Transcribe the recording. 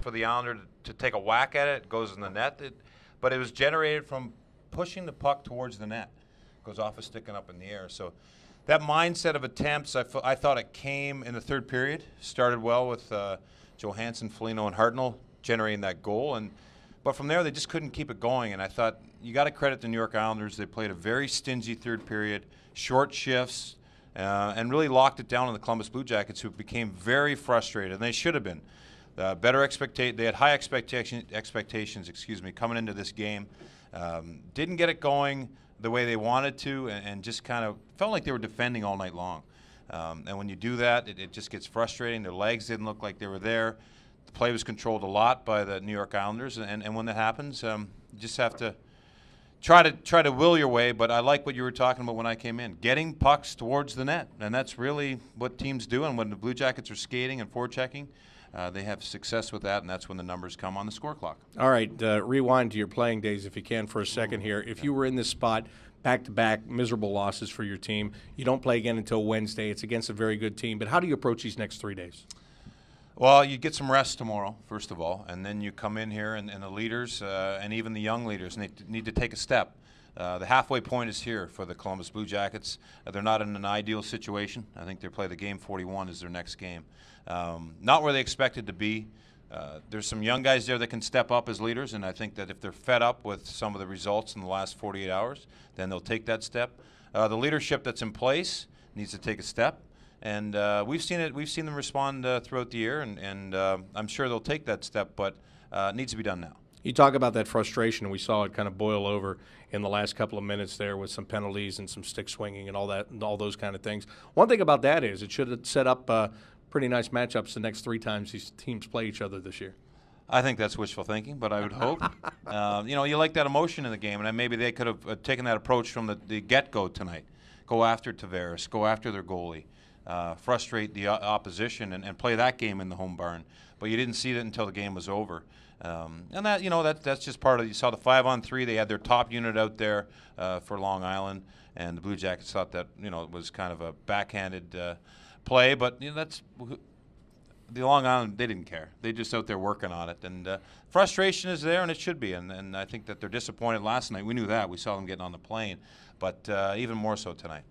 for the Islander to take a whack at it. It goes in the net. But it was generated from pushing the puck towards the net. It goes off a stick and up in the air. So that mindset of attempts, I thought it came in the third period. Started well with Johansson, Foligno, and Hartnell generating that goal. But from there, they just couldn't keep it going. And I thought, you got to credit the New York Islanders. They played a very stingy third period, short shifts, and really locked it down on the Columbus Blue Jackets, who became very frustrated, and they should have been. They had high expectations, coming into this game. Didn't get it going the way they wanted to, and just kind of felt like they were defending all night long. And when you do that, it just gets frustrating. Their legs didn't look like they were there. The play was controlled a lot by the New York Islanders, and when that happens, you just have to try to will your way. But I like what you were talking about when I came in, getting pucks towards the net, and that's really what teams do. And when the Blue Jackets are skating and forechecking, they have success with that, and that's when the numbers come on the score clock. All right, rewind to your playing days if you can for a second here. If you were in this spot, back-to-back miserable losses for your team, you don't play again until Wednesday. It's against a very good team. But how do you approach these next 3 days? Well, you get some rest tomorrow, first of all, and then you come in here, and the leaders and even the young leaders need to take a step. The halfway point is here for the Columbus Blue Jackets. They're not in an ideal situation. I think they play the game 41 is their next game. Not where they expected to be. There's some young guys there that can step up as leaders, and I think that if they're fed up with some of the results in the last 48 hours, then they'll take that step. The leadership that's in place needs to take a step, and we've seen it. We've seen them respond throughout the year, and I'm sure they'll take that step, but it needs to be done now. You talk about that frustration, and we saw it kind of boil over in the last couple of minutes there with some penalties and some stick swinging and all that, and all those kind of things. One thing about that is it should have set up pretty nice matchups the next 3 times these teams play each other this year. I think that's wishful thinking, but I would hope. You like that emotion in the game, and maybe they could have taken that approach from the get-go tonight. Go after Tavares, go after their goalie, frustrate the opposition, and play that game in the home barn. But you didn't see that until the game was over. And that's just part of it. You saw the 5-on-3. They had their top unit out there for Long Island, and the Blue Jackets thought that it was kind of a backhanded play. But that's the Long Island. They didn't care. They just out there working on it, and frustration is there, and it should be. And I think that they're disappointed last night. We knew that. We saw them getting on the plane, but even more so tonight.